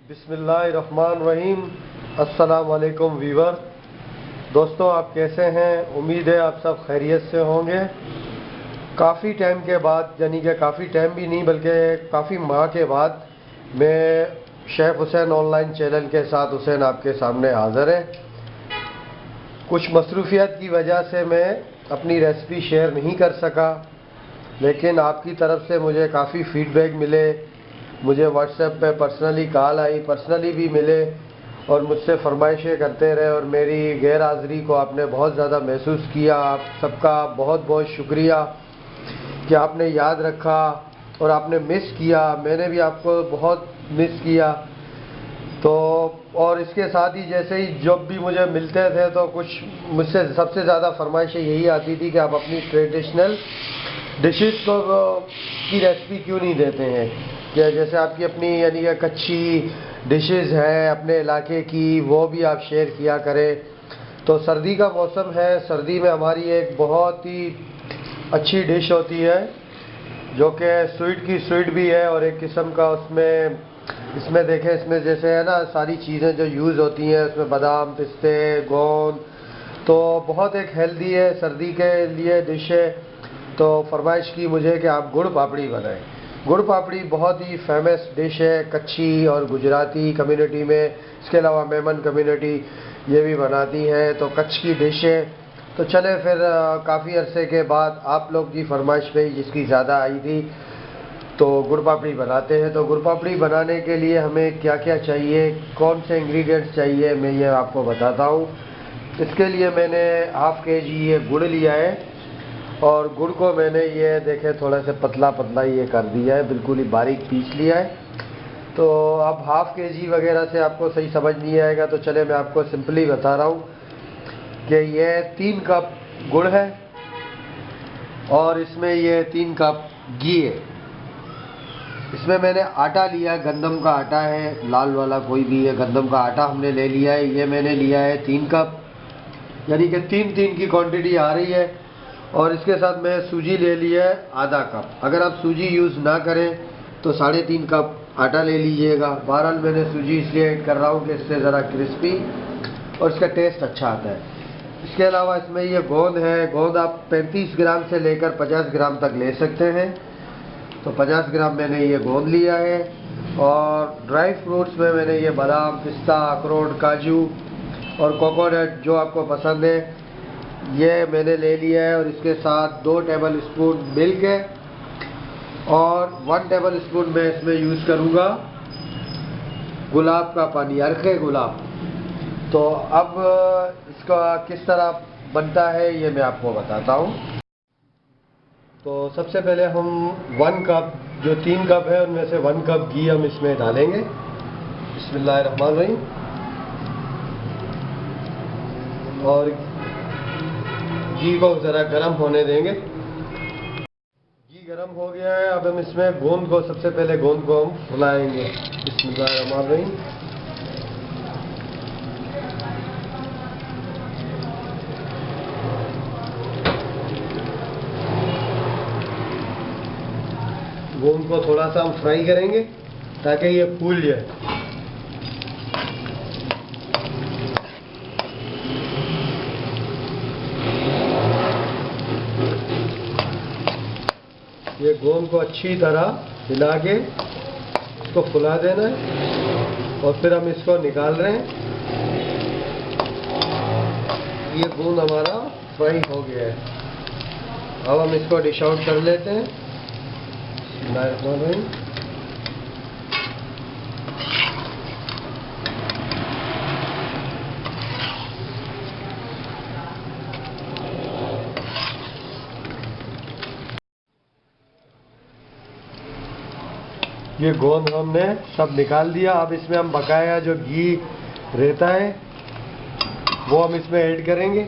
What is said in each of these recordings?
बिस्मिल्लाहिर्रहमानिर्रहीम। अस्सलाम वालेकुम वीवर। दोस्तों, आप कैसे हैं? उम्मीद है आप सब खैरियत से होंगे। काफ़ी टाइम के बाद, यानी कि काफ़ी टाइम भी नहीं बल्कि काफ़ी माह के बाद मैं शेफ़ हुसैन ऑनलाइन चैनल के साथ हुसैन आपके सामने हाज़िर है। कुछ मसरूफियत की वजह से मैं अपनी रेसिपी शेयर नहीं कर सका, लेकिन आपकी तरफ से मुझे काफ़ी फ़ीडबैक मिले। मुझे व्हाट्सएप पे पर्सनली कॉल आई, पर्सनली भी मिले और मुझसे फरमाइशें करते रहे और मेरी गैर हाज़िरी को आपने बहुत ज़्यादा महसूस किया। आप सबका बहुत बहुत शुक्रिया कि आपने याद रखा और आपने मिस किया। मैंने भी आपको बहुत मिस किया। तो और इसके साथ ही जैसे ही जब भी मुझे मिलते थे तो कुछ मुझसे सबसे ज़्यादा फरमाइशें यही आती थी कि आप अपनी ट्रेडिशनल डिशेस को की रेसिपी क्यों नहीं देते हैं, कि जैसे आपकी अपनी यानी कि कच्ची डिशेस हैं अपने इलाके की, वो भी आप शेयर किया करें। तो सर्दी का मौसम है, सर्दी में हमारी एक बहुत ही अच्छी डिश होती है जो कि स्वीट की स्वीट भी है और एक किस्म का इसमें देखें, इसमें जैसे है ना सारी चीज़ें जो यूज़ होती हैं, उसमें बादाम, पिस्ते, गोंद, तो बहुत एक हेल्दी है, सर्दी के लिए डिश है। तो फरमाइश की मुझे कि आप गुड़ पापड़ी बनाएं। गुड़ पापड़ी बहुत ही फेमस डिश है कच्छी और गुजराती कम्युनिटी में। इसके अलावा मेमन कम्युनिटी ये भी बनाती है, तो कच्छ की डिश है। तो चले फिर काफ़ी अरसे के बाद आप लोग की फरमाइश पे जिसकी ज़्यादा आई थी, तो गुड़ पापड़ी बनाते हैं। तो गुड़ पापड़ी बनाने के लिए हमें क्या क्या चाहिए, कौन से इंग्रेडिएंट्स चाहिए, मैं ये आपको बताता हूँ। इसके लिए मैंने हाफ़ केजी ये गुड़ लिया है और गुड़ को मैंने ये देखे थोड़ा सा पतला पतला ये कर दिया है, बिल्कुल ही बारीक पीस लिया है। तो अब हाफ़ केजी वगैरह से आपको सही समझ नहीं आएगा, तो चले मैं आपको सिंपली बता रहा हूँ कि ये 3 कप गुड़ है और इसमें ये 3 कप घी है। इसमें मैंने आटा लिया, गंदम का आटा है, लाल वाला कोई भी है, गंदम का आटा हमने ले लिया है। ये मैंने लिया है 3 कप, यानी कि 3-3 की क्वांटिटी आ रही है। और इसके साथ मैं सूजी ले लिया है आधा कप। अगर आप सूजी यूज़ ना करें तो 3.5 कप आटा ले लीजिएगा। बहरहाल मैंने सूजी इसलिए ऐड कर रहा हूँ कि इससे ज़रा क्रिस्पी और इसका टेस्ट अच्छा आता है। इसके अलावा इसमें ये गोंद है। गोंद आप 35 ग्राम से लेकर 50 ग्राम तक ले सकते हैं। तो 50 ग्राम मैंने ये गोंद लिया है। और ड्राई फ्रूट्स में मैंने ये बादाम, पिस्ता, अखरोट, काजू और कोकोनट जो आपको पसंद है ये मैंने ले लिया है। और इसके साथ 2 टेबल स्पून मिल्क है और 1 टेबल स्पून मैं इसमें यूज़ करूँगा गुलाब का पानी, अर्क़े गुलाब। तो अब इसका किस तरह बनता है ये मैं आपको बताता हूँ। तो सबसे पहले हम 1 कप, जो 3 कप है उनमें से 1 कप घी हम इसमें डालेंगे। बिस्मिल्लाहिर्रहमानिर्रहीम। और घी को ज़रा गर्म होने देंगे। घी गर्म हो गया है। अब हम इसमें गोंद को, सबसे पहले गोंद को हम फुलाएंगे। बिस्मिल्लाहिर्रहमानिर्रहीम। गोंद को थोड़ा सा हम फ्राई करेंगे ताकि ये फूल जाए। ये गोंद को अच्छी तरह हिला के इसको फुला देना है और फिर हम इसको निकाल रहे हैं। ये गोंद हमारा फ्राई हो गया है। अब हम इसको डिश आउट कर लेते हैं। ये गोंद हमने सब निकाल दिया। अब इसमें हम बकाया जो घी रहता है वो हम इसमें ऐड करेंगे।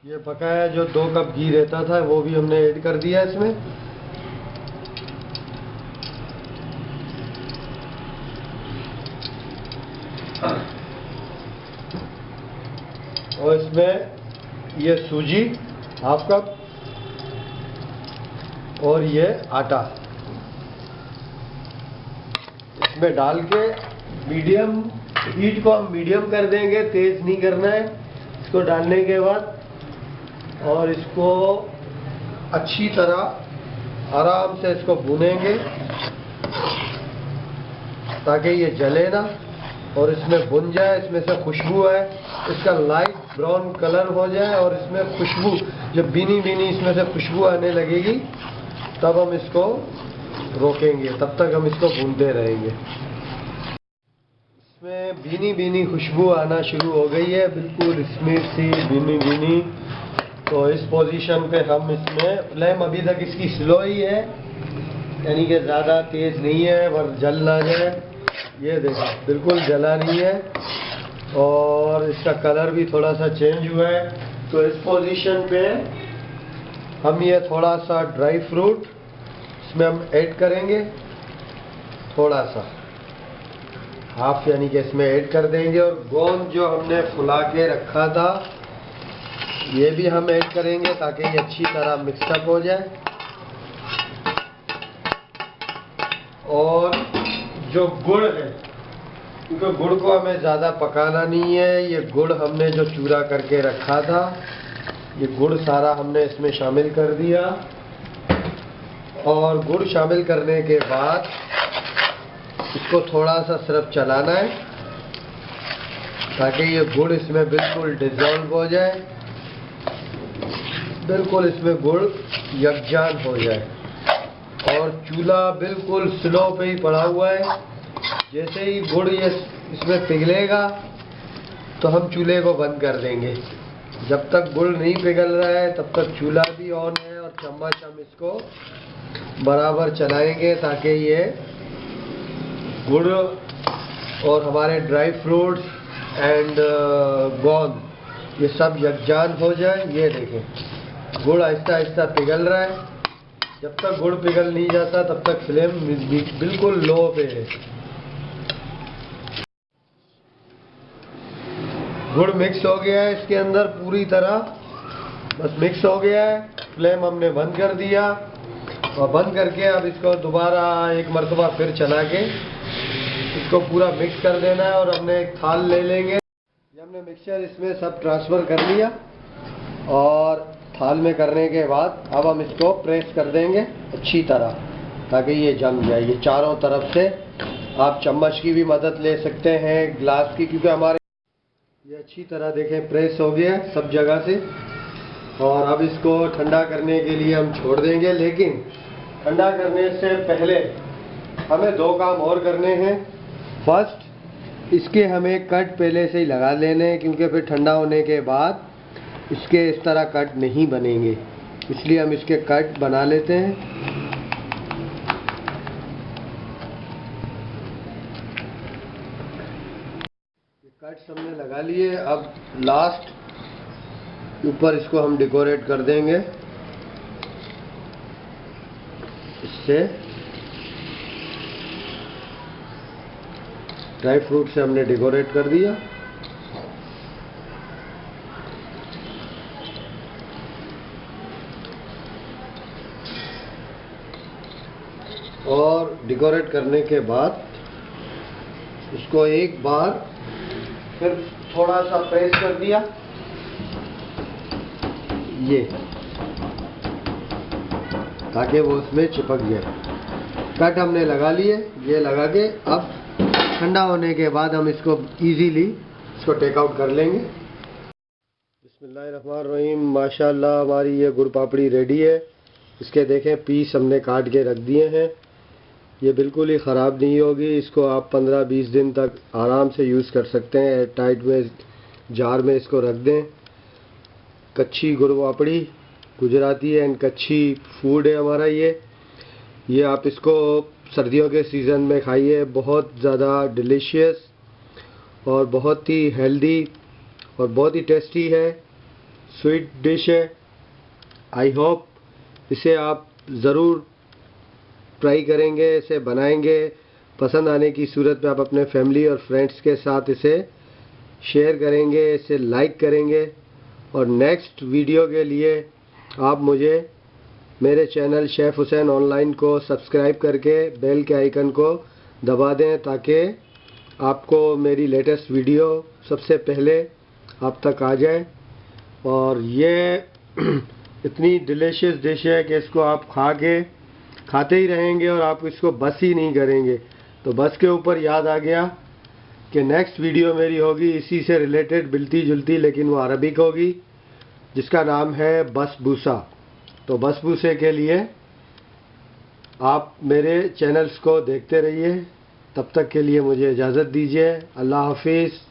ये बकाया जो 2 कप घी रहता था वो भी हमने ऐड कर दिया इसमें। और इसमें ये सूजी हाफ कप और ये आटा। इसमें डाल के मीडियम हीट को हम मीडियम कर देंगे, तेज़ नहीं करना है। इसको डालने के बाद और इसको अच्छी तरह आराम से इसको भूनेंगे ताकि ये जले ना और इसमें भुन जाए, इसमें से खुशबू है, इसका लाइट ब्राउन कलर हो जाए और इसमें खुशबू जब बीनी बीनी इसमें से खुशबू आने लगेगी तब हम इसको रोकेंगे, तब तक हम इसको भूनते रहेंगे। इसमें बीनी बीनी खुशबू आना शुरू हो गई है, बिल्कुल स्मेल सी बीनी बीनी। तो इस पोजीशन पे हम इसमें फ्लेम अभी तक इसकी स्लो ही है, यानी कि ज़्यादा तेज़ नहीं है वर जल ना जाए। ये देखो बिल्कुल जला नहीं है और इसका कलर भी थोड़ा सा चेंज हुआ है। तो इस पोजीशन पे हम ये थोड़ा सा ड्राई फ्रूट इसमें हम ऐड करेंगे, थोड़ा सा हाफ यानी कि इसमें ऐड कर देंगे। और गोंद जो हमने फुला के रखा था ये भी हम ऐड करेंगे ताकि ये अच्छी तरह मिक्सअप हो जाए। और जो गुड़ है, क्योंकि गुड़ को हमें ज़्यादा पकाना नहीं है, ये गुड़ हमने जो चूरा करके रखा था ये गुड़ सारा हमने इसमें शामिल कर दिया। और गुड़ शामिल करने के बाद इसको थोड़ा सा सिर्फ चलाना है ताकि ये गुड़ इसमें बिल्कुल डिज़ोल्व हो जाए, बिल्कुल इसमें गुड़ यकजान हो जाए। और चूल्हा बिल्कुल स्लो पे ही पड़ा हुआ है। जैसे ही गुड़ ये इसमें पिघलेगा तो हम चूल्हे को बंद कर देंगे। जब तक गुड़ नहीं पिघल रहा है तब तक चूल्हा भी ऑन है और चम्मच हम इसको बराबर चलाएंगे ताकि ये गुड़ और हमारे ड्राई फ्रूट्स एंड गोंद ये सब यकजान हो जाए। ये देखें गुड़ आहिस्ता आहिस्ता पिघल रहा है। जब तक गुड़ पिघल नहीं जाता तब तक फ्लेम बिल्कुल लो पे है। गुड़ मिक्स हो गया है इसके अंदर पूरी तरह, बस मिक्स हो गया है। फ्लेम हमने बंद कर दिया और बंद करके अब इसको दोबारा एक मरतबा फिर चला के इसको पूरा मिक्स कर देना है। और हमने एक थाल ले लेंगे, हमने मिक्सचर इसमें सब ट्रांसफ़र कर लिया और थाल में करने के बाद अब हम इसको प्रेस कर देंगे अच्छी तरह ताकि ये जम जाए। ये चारों तरफ से आप चम्मच की भी मदद ले सकते हैं, ग्लास की, क्योंकि हमारे ये अच्छी तरह देखें प्रेस हो गया है सब जगह से। और अब इसको ठंडा करने के लिए हम छोड़ देंगे, लेकिन ठंडा करने से पहले हमें दो काम और करने हैं। फर्स्ट, इसके हमें कट पहले से ही लगा लेने हैं, क्योंकि फिर ठंडा होने के बाद इसके इस तरह कट नहीं बनेंगे, इसलिए हम इसके कट बना लेते हैं। कट्स हमने लगा लिए। अब लास्ट ऊपर इसको हम डेकोरेट कर देंगे इससे ड्राई फ्रूट से हमने डेकोरेट कर दिया। और डेकोरेट करने के बाद इसको एक बार फिर थोड़ा सा प्रेस कर दिया, ये ताकि वो उसमें चिपक जाए। कट हमने लगा लिए, ये लगा के अब ठंडा होने के बाद हम इसको इजीली इसको टेक आउट कर लेंगे। बिस्मिल्लाहिर्रहमानिर्रहीम। माशाल्लाह हमारी ये गुड़ पापड़ी रेडी है। इसके देखें पीस हमने काट के रख दिए हैं। ये बिल्कुल ही ख़राब नहीं होगी। इसको आप 15-20 दिन तक आराम से यूज़ कर सकते हैं। एयर टाइट में जार में इसको रख दें। कच्ची गुड़ पापड़ी गुजराती एंड कच्ची फूड है हमारा ये आप इसको सर्दियों के सीज़न में खाइए। बहुत ज़्यादा डिलीशियस और बहुत ही हेल्दी और बहुत ही टेस्टी है, स्वीट डिश है। आई होप इसे आप ज़रूर ट्राई करेंगे, इसे बनाएंगे। पसंद आने की सूरत में आप अपने फैमिली और फ्रेंड्स के साथ इसे शेयर करेंगे, इसे लाइक करेंगे। और नेक्स्ट वीडियो के लिए आप मुझे मेरे चैनल शेफ़ हुसैन ऑनलाइन को सब्सक्राइब करके बेल के आइकन को दबा दें ताकि आपको मेरी लेटेस्ट वीडियो सबसे पहले आप तक आ जाए। और ये इतनी डिलीशियस डिश है कि इसको आप खाते ही रहेंगे और आप इसको बस ही नहीं करेंगे। तो बस के ऊपर याद आ गया कि नेक्स्ट वीडियो मेरी होगी इसी से रिलेटेड, मिलती जुलती, लेकिन वो अरबिक होगी, जिसका नाम है बसबूसा। तो बसबूसे के लिए आप मेरे चैनल्स को देखते रहिए। तब तक के लिए मुझे इजाज़त दीजिए। अल्लाह हाफिज़।